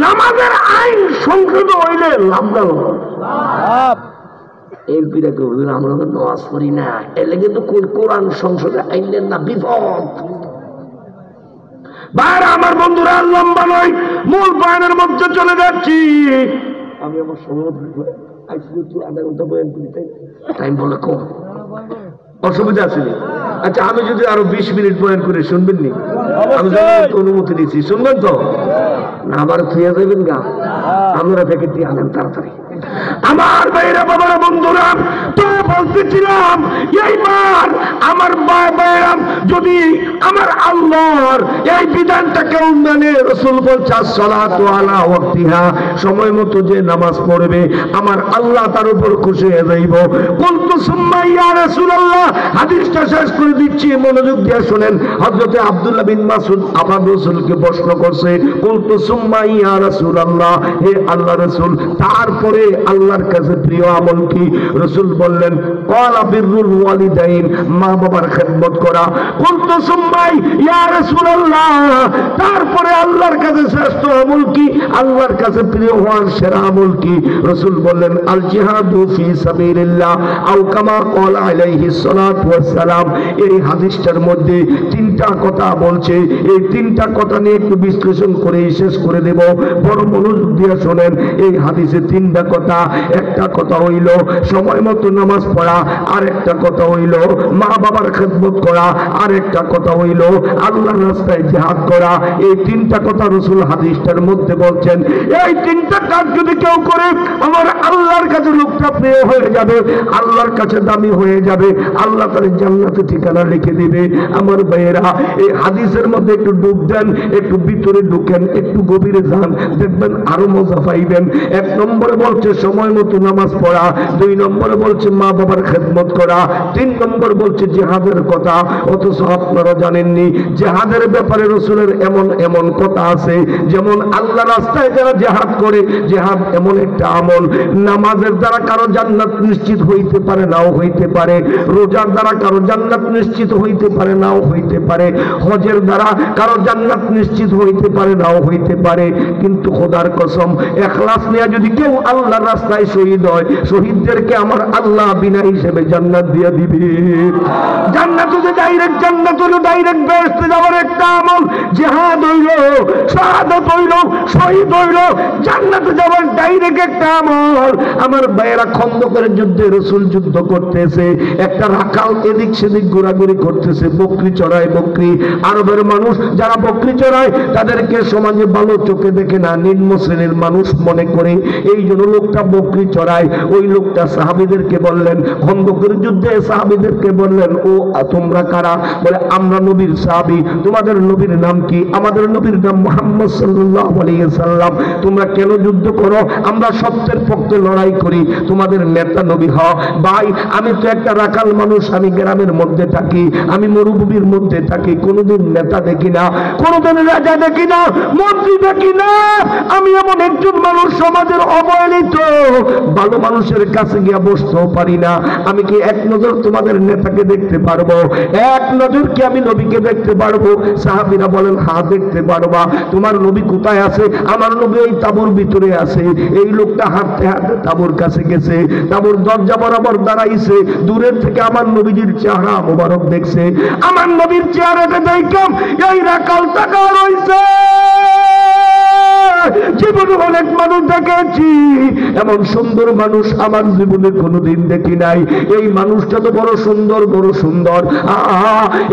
নামাজের আইন সংশোধন হইলে লাভ গেল এমপিরা কেউ আমরা তো নামাজ পড়ি না, এলে কিন্তু কোরআন সংসদে আইলেন না, বিপদ। বাইরে আমার বন্ধুরা, লম্বা নয়, মূল পয়েন্টের মধ্যে চলে যাচ্ছি। আমি আমার সময় আধা ঘন্টা বয়ান করি, তাই টাইম বলে কম, অসুবিধা আছে। আচ্ছা, আমি যদি আরো 20 মিনিট বয়ান করে শুনবেন নি? আমি অনুমতি দিচ্ছি, শুনবেন তো না? আবার থুয়ে যাবেন গা, আপনারা প্যাকেট দিয়ে আনেন তাড়াতাড়ি। আমার ভাইরা, বাবারা, বন্ধুরা, তো বলতেছিলাম এইবার আমার ভাইরা যদি আমার আল্লাহর এই বিধানটাকে মানে রাসূল বলছে সালাতু আলা ওয়াক্তিহা, সময় মতো যে নামাজ পড়বে আমার আল্লাহ তার উপর খুশি হয়ে যাইব। কুলতু সুম্মা ইয়া রাসূলুল্লাহ, হাদিসটা শেষ করে দিচ্ছি, মনোযোগ দিয়ে শুনেন। হযরতে আব্দুল্লাহ বিন মাসউদ আবার রাসূলকে প্রশ্ন করছে, কুলতু সুম্মা ইয়া রাসূলুল্লাহ, হে আল্লাহর রাসূল, তারপরে আল্লাহর কাছে প্রিয় আমল কি? রাসূল বললেন, ক্বালা বিররুল ওয়ালিদাইন, মা বাবার খেদমত করা। কুলতু সুম্মা ইয়া রাসূলুল্লাহ, তারপরে আল্লাহর কাছে শ্রেষ্ঠ আমল কি? আল্লাহর কাছে প্রিয় হওয়ার সেরা আমল কি? রাসূল বললেন, আল জিহাদু ফি সাবিলিল্লাহ, আও কামা ক্বালা আলাইহিস সালাতু ওয়াস সালাম। এই হাদিসটার মধ্যে 3টা কথা বলছে, এই 3টা কথা নিয়ে একটু বিশ্লেষণ করে শেষ করে দেব। বড় মনোযোগ দিয়ে শুনেন। এই হাদিসে 3টা কথা। একটা কথা হইল সময় মতো নামাজ পড়া, আর একটা কথা হইল মা বাবার খেদমত করা, আর একটা কথা হইল আল্লাহর রাস্তায় জিহাদ করা। এই 3টা কথা রাসূল হাদিসটার মধ্যে বলছেন। এই 3টা কাজ যদি কেউ করে আমার আল্লাহর কাছে লোকটা প্রিয় হয়ে যাবে, আল্লাহর কাছে দামি হয়ে যাবে, আল্লাহ তার জান্নাতে ঠিকানা লিখে দিবে। আমার ভাইয়েরা, এই হাদিসের মধ্যে একটু ডুব দেন, একটু ভিতরে ঢুকেন, একটু গভীরে যান, দেখবেন আরো মজা পাইবেন। 1 নম্বরে বলছে সময় মতো নামাজ পড়া, 2 নম্বরে বলছে মা বাবার খেদমত করা, 3 নম্বর বলছে জিহাদের কথা। অথচ আপনারা জানেননি জিহাদের ব্যাপারে রাসূলের এমন এমন কথা আছে, যেমন আল্লাহ রাস্তায় যারা জিহাদ করে, জিহাদ এমন একটা আমল, নামাজের দ্বারা কারো জান্নাত নিশ্চিত হইতে পারে, নাও হইতে পারে। রোজার দ্বারা কারো জান্নাত নিশ্চিত হইতে পারে, নাও হইতে পারে। হজের দ্বারা কারো জান্নাত নিশ্চিত হইতে পারে, নাও হইতে পারে। কিন্তু খোদার কসম, ইখলাস নিয়ে যদি কেউ আল্লাহর রাস্তায় শহীদ হয়, শহীদদেরকে আমার আল্লাহ বিনা হিসেবে জান্নাত দিয়ে দিবে। জান্নাত হচ্ছে ডাইরেক্ট, জান্নাত হলো ডাইরেক্ট বেহেশতে যাওয়ার একটা আমল। জিহাদ হইল, শাহাদাত হইল, শহীদ হইল, জান্নাতে যাওয়ার ডাইরেক্ট একটা আমল। আমার ভাইয়েরা, খন্দকের যুদ্ধে রাসূল যুদ্ধ করতেছে, একটা রাখাল এদিক সেদিক ঘোরাঘুরি করতেছে, বকরি চড়ায়। বকরি, আরবের মানুষ যারা বকরি চড়ায় তাদেরকে সমাজে ভালো চোখে দেখে না, নিম্ন শ্রেণীর মানুষ মনে করে, এই জন্য লোকটা বকরি চড়ায়। ওই লোকটা সাহাবীদেরকে বললেন, খন্দকের যুদ্ধে সাহাবীদেরকে বললেন, ও তোমরা কারা? বলে, আমরা নবীর সাহাবী। তোমাদের নবীর নাম কি? আমাদের নবীর নাম মুহাম্মদ সাল্লাল্লাহু আলাইহি সাল্লাম। তোমরা কেন যুদ্ধ করো? আমরা সত্যের পক্ষে লড়াই করি। তোমাদের নেতা নবী হও। ভাই, আমি তো একটা রাখাল মানুষ, আমি গ্রামের মধ্যে থাকি, আমি মরুভূমির মধ্যে থাকি, কোনোদিন নেতা দেখি না, কোনোদিন রাজা দেখি না, মন্ত্রী দেখি না। আমি এমন একজন মানুষ, সমাজের অবহেলিত, ভালো মানুষের কাছে গিয়ে বসতেও পারি না। আমি কি এক নজর তোমাদের নেতাকে দেখতে পারবো? এক নজর কি আমি নবীকে দেখতে পারবো? সাহাবীরা বলেন, হ্যাঁ দেখতে পারবা। তোমার নবী কোথায় আছে? আমার নবী এই তাঁবুর ভিতরে আছে। এই লোকটা হাঁটতে হাঁটতে তাঁবুর কাছে গেছে, তাঁবুর দরজা বরাবর দাঁড়াইছে, দূরের থেকে আমার নবীজির চেহারা মোবারক দেখছে। আমার নবীর চেহারাটা দেখলাম, এই রাখাল টাকা রয়েছে। জীবনে অনেক মানুষ দেখেছি, এমন সুন্দর মানুষ আমার জীবনে কোনোদিন দেখি নাই। এই মানুষটা তো বড় সুন্দর, বড় সুন্দর।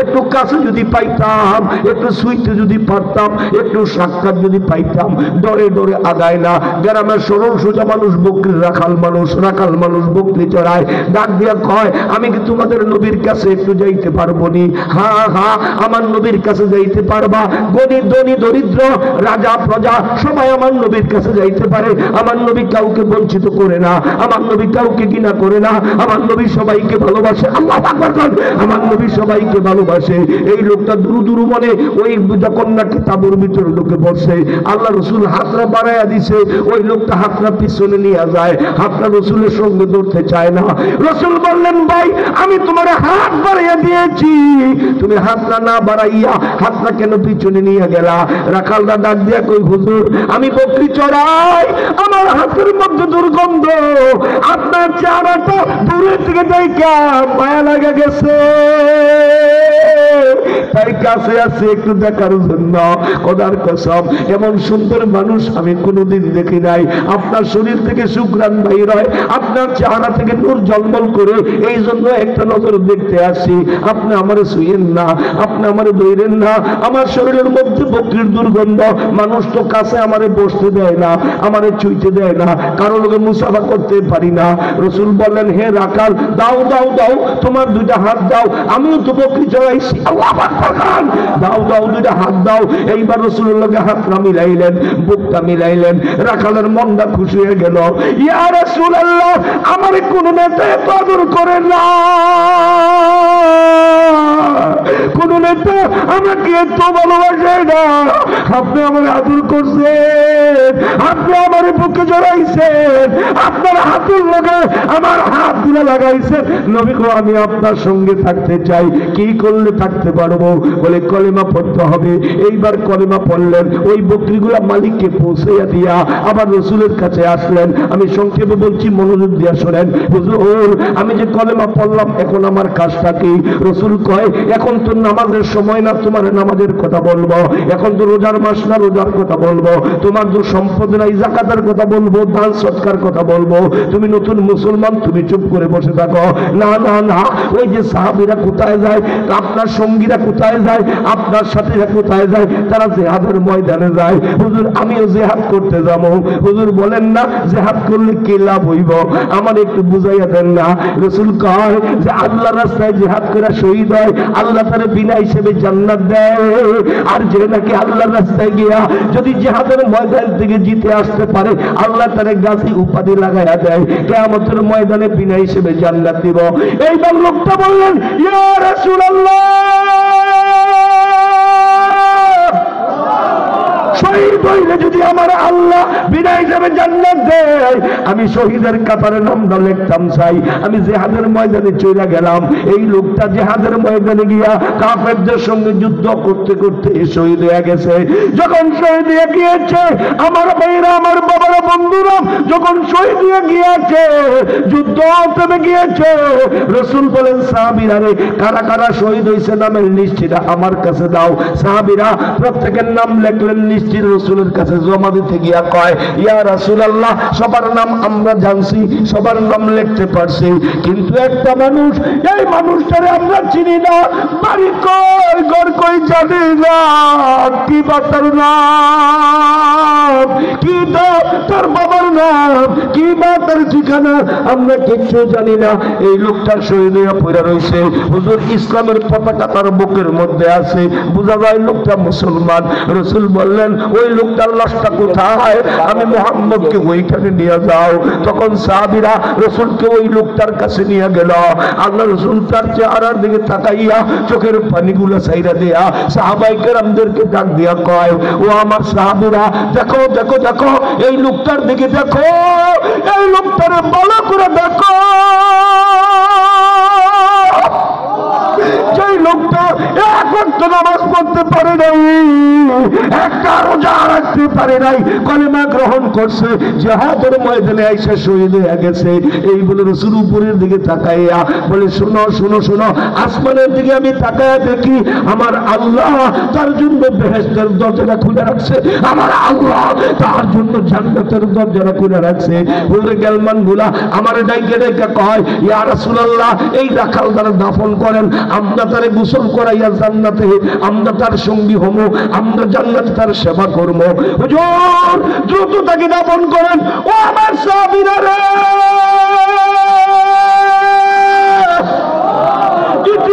একটু কাছে যদি পাইতাম, একটু সুইতে যদি পারতাম, একটু সাক্ষাৎ যদি পাইতাম। ডরে ডরে আগায় না। গ্রামের সরল সোজা মানুষ, বকরি রাখাল মানুষ, রাখাল মানুষ বকরি চড়ায়। ডাক দিয়া কয়, আমি কি তোমাদের নবীর কাছে একটু যাইতে পারবো নি? হ্যাঁ হ্যাঁ, আমার নবীর কাছে যাইতে পারবা। গণিত ধনী দরিদ্র, রাজা প্রজা সবাই আমার নবীর কাছে যাইতে পারে। আমার নবী কাউকে বঞ্চিত করে না, আমার নবী কাউকে ঘৃণা করে না, আমার নবী সবাইকে ভালোবাসে। আল্লাহু আকবার। আমার নবী সবাইকে ভালোবাসে। এই লোকটা দুরু মনে ওই কন্যাকে তাবুর ভিতরে ঢুকে পড়ছে। আল্লাহ রসুল হাতটা বাড়াইয়া দিছে, ওই লোকটা হাতটা পিছনে নিয়ে যায়, হাতটা রসুলের সঙ্গে ধরতে চায় না। রসুল বললেন, ভাই আমি তোমার হাত বাড়াইয়া দিয়েছি, তুমি হাতটা না বাড়াইয়া হাতটা কেন পিছনে নিয়ে গেলা? রাখালটা ডাক দিয়া কই, হুজুর আমি বকরি চড়াই, আমার হাতের মধ্যে দুর্গন্ধ, আপনার চেহারাটা দূরের থেকে দেখা মায়া লাগা গেছে, তাই কাছে আছে একটু দেখার জন্য। খোদার কসম এমন সুন্দর মানুষ আমি কোনোদিন দেখি নাই। আপনার শরীর থেকে সুঘ্রাণ বাইর হয়, আপনার চেহারা থেকে নূর ঝলমল করে, এই জন্য একটা নজর দেখতে আসি। আপনি আমারে ছুঁয়েন না, আপনি আমারে ধরেন না, আমার শরীরের মধ্যে বকরির দুর্গন্ধ, মানুষ তো কাছে আমারে বসতে দেয় না, আমারে ছুঁইতে দেয় না, কারো লোকে মুসাফা করতে পারি না। রসুল বললেন, হে রাখাল, দাও দাও দাও, তোমার দুইটা হাত দাও, আমিও তো বকরি চড়াইছি, আল্লাহু আকবার, দাও দাও দুইটা হাত দাও। এইবার রাসূলুল্লাহকে হাতটা মিলাইলেন, বুকটা মিলাইলেন, রাখালের মনটা খুশি হয়ে গেল। ইয়া রাসূলুল্লাহ, আমার কোন নেতা এত আদর করে না, কোন নেতা আমাকে এত ভালোবাসে না, আপনি আমার আদর করছেন, আপনি আমার বুকে জড়াইছেন, আপনার হাতের লগে আমার হাত দিলে লাগাইছেন। নবী গো, আমি আপনার সঙ্গে থাকতে চাই, কি করলে থাকতে পারবো? বলে কলেমা পড়তে হবে। এইবার কলেমা পড়লেন, ওই বকরিগুলা মালিককে পৌঁছাইয়া দিয়া আবার রসুলের কাছে আসলেন। আমি সংক্ষেপে বলছি, মনোযোগ দিয়া শোনেন। হুজুর আমি যে কলেমা পড়লাম, এখন আমার কাজটা কি? রসুল কয়, এখন তো নামাজের সময় না, তোমার নামাজের কথা বলবো, এখন তো রোজার মাস না, রোজার কথা বলবো, তোমার তো সম্পদ নাই, যাকাতের কথা বলবো, দান সৎকার কথা বলবো, তুমি নতুন মুসলমান, তুমি চুপ করে বসে থাকো। না না না, ওই যে সাহাবীরা কোথায় যায়, আপনার সঙ্গীরা কোথায় যায়, আপনার সাথীরা কোথায় যায়? তারা জিহাদের ময়দানে যায়। হুজুর আমিও জিহাদ করতে যাব। হুজুর বলেন না, জিহাদ করলে কি লাভ হইব, আমার একটু বুঝাইয়া দেন না। রাসূল কয় যে আল্লাহর রাস্তায় জিহাদ করে শহীদ হয়, আল্লাহ তারে বিনা হিসেবে জান্নাত দেয়। আর যে নাকি আল্লাহর রাস্তায় গিয়া যদি জিহাদের ময়দান থেকে জিতে আসতে পারে, আল্লাহ তারে গাজী উপাধি লাগাইয়া দেয়, কিয়ামতের ময়দানে বিনা হিসেবে জান্নাত দিব। এইবার লোকটা বললেন, ইয়া রাসূলুল্লাহ, শহীদ হইলে যদি আমার আল্লাহ বিনা হিসাবে জান্নাত দেয়, আমি শহীদের কাতারে নামটা লিখতাম চাই। আমি জিহাদের ময়দানে চলে গেলাম। এই লোকটা জিহাদের ময়দানে গিয়া কাফেরদের সঙ্গে যুদ্ধ করতে করতে শহীদ হয়ে গেছে। যখন শহীদ হয়ে গিয়েছে, আমার ভাইরা, আমার বাবারা, বন্ধুরা, যখন শহীদ হয়ে গিয়েছে, যুদ্ধ থেমে গিয়েছে, রাসূল বলেন, সাহাবীরা রে, কারা কারা শহীদ হয়েছে নামের লিস্টটা আমার কাছে দাও। সাহাবীরা প্রত্যেকের নাম লিখলেন, লিস্ট রাসূলের কাছে জমা দিতে গিয়া কয়, ইয়া রাসূলুল্লাহ, সবার নাম আমরা জানছি, সবার নাম লিখতে পারছি, কিন্তু একটা মানুষ, এই মানুষটারে আমরা চিনি না, বাড়ি কই ঘর কই জানি না, কি বাতার নাম, কি তার বাবার নাম, কি বা তার ঠিকানা, আমরা কিচ্ছু জানি না। এই লোকটা শহীদ হয়ে পড়ে রয়েছে। হুজুর ইসলামের পতাকা তার বুকের মধ্যে আছে, বোঝা যায় লোকটা মুসলমান। রাসূল বললেন, ওই লোকটার লাশটা কোথায়? আমি মুহাম্মদকে ওইখানে নিয়ে যাও। তখন সাহাবীরা রাসূলকে ওই লোকটার কাছে নিয়ে গেল। আল্লাহ রাসূল তার চেহারার দিকে তাকাইয়া চোখের পানিগুলো ছাইরা দেয়া সাহাবায়ে কেরামদেরকে ডাক দিয়া কয়, ও আমার সাহাবীরা, দেখো দেখো দেখো, এই লোকটার দিকে দেখো, এই লোকটারে ভালো করে দেখো। যেই লোকটা এক ওয়াক্ত নামাজ পড়তে পারে নাই, একটা রোজা রাখতে পারে নাই, কলেমা গ্রহণ করছে, জিহাদের ময়দানে আইসা শহীদ হয়ে গেছে। এই বলে রাসূল উপরের দিকে তাকাইয়া বলে, শোনো শোনো শোনো, আসমানের দিকে আমি তাকাইয়া দেখি, আমার আল্লাহ তার জন্য বেহেশতের দরজাটা খুলে রাখছে, আমার আল্লাহ তার জন্য জান্নাতের দরজাটা খুলে রাখছে। বলে গেলমান গুলা আমার ডাইকে ডাইকে কয়, ইয়া রাসূলুল্লাহ, এই রাখাল দ্বারা দাফন করেন, আমরা তারে গোসল করাইয়া জান্নাতে আমরা তার সঙ্গী হবো, আমরা জান্নাতে তার সেবা করবো। হুজুর দ্রুত তাকে দাফন করেন। ও আমার সাহাবীরা রে,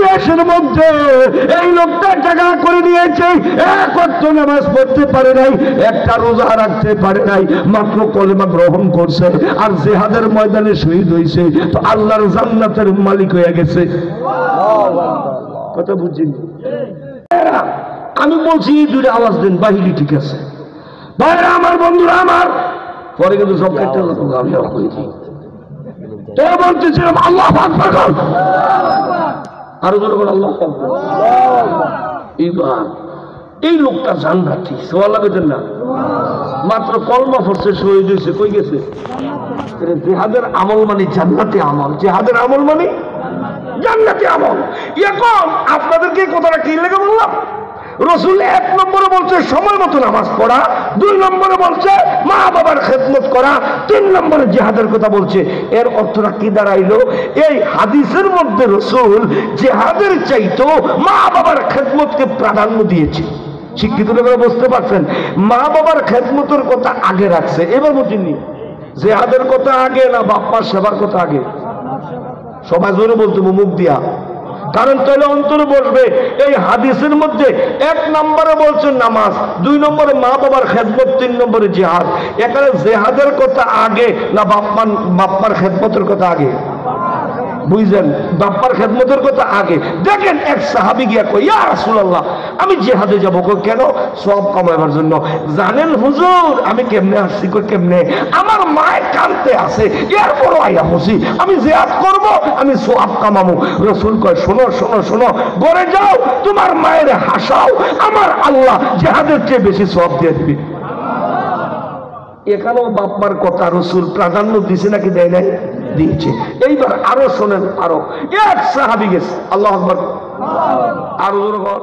দেশের মধ্যে এই লোকটা জায়গা করে নিয়েছে, এক ওয়াক্ত নামাজ পড়তে পারে নাই, একটা রোজা রাখতে পারে নাই, মাত্র কলেমা গ্রহণ করছে আর জিহাদের ময়দানে শহীদ হয়েছে, তো আল্লাহর জান্নাতের মালিক হয়ে গেছে। কথা বুঝছেন? আমি বলছি দুইটা আওয়াজ দেন, বাহিনী ঠিক আছে ভাইরা আমার, বন্ধুরা আমার, পরে কিন্তু সব ক্ষেত্রে বলতেছিলাম আল্লাহ আকবার, আরো জোরে বল আল্লাহ আকবার। এইবার এই লোকটা জান্নাতি, সোয়া লাগেছেন না, মাত্র কলমা পড়ছে শহীদ হয়েছে, কই গেছে? জিহাদের আমল মানে জান্নাতি আমল, জিহাদের আমল মানে জান্নাতি আমল। এখন আপনাদেরকে কথাটা কি লেগে বললাম, রসুল 1 নম্বরে বলছে সময় মতো নামাজ পড়া, 2 নম্বরে বলছে মা বাবার খেদমত করা, 3 নম্বরে জিহাদের কথা বলছে। এর অর্থটা কি দাঁড়াইলো? এই হাদিসের মধ্যে রসুল জিহাদের চাইতো মা বাবার খেদমতকে প্রাধান্য দিয়েছে। শিক্ষিত লোকেরা বুঝতে পারছেন, মা বাবার খেদমতের কথা আগে রাখছে। এবার বুঝিনি জিহাদের কথা আগে না বাপ্পার সেবার কথা আগে? সবাই জোরে বলতে মুখ দিয়া, কারণ তাহলে অন্তরে বসবে এই হাদিসের মধ্যে 1 নম্বরে বলছেন নামাজ, 2 নম্বরে মা বাবার খেদমত, 3 নম্বরে জিহাদ। এখানে জিহাদের কথা আগে না বাপ্পার খেদমতের কথা আগে? বুঝলেন? বাপ্পার খেদমতের কথা আগে। দেখেন এক সাহাবী গিয়া কই, ইয়া রাসূলুল্লাহ আমি জিহাদে যাবো। কেন? সব কামাইবার জন্য। জানেন হুজুর আমি কেমনে আসছি? কই কেমনে? আমার মায়ের কানতে আছে, এরপরও আইয়া বসি, আমি জিহাদ করব, আমি সওয়াব কামাবো। রাসূল কয় শোনো শোনো শোনো, ঘরে যাও তোমার মায়ের হাসাও, আমার আল্লাহ জিহাদের চেয়ে বেশি সওয়াব দিয়ে দিবে। এখানেও বাপ্পার কথা রসুল প্রাধান্য দিছে নাকি দেয় নাই? দিয়েছে। এইবার আরো শোনেন, আরো এক সাহাবী গেছে, আল্লাহু আকবার, আরো জোরে বল।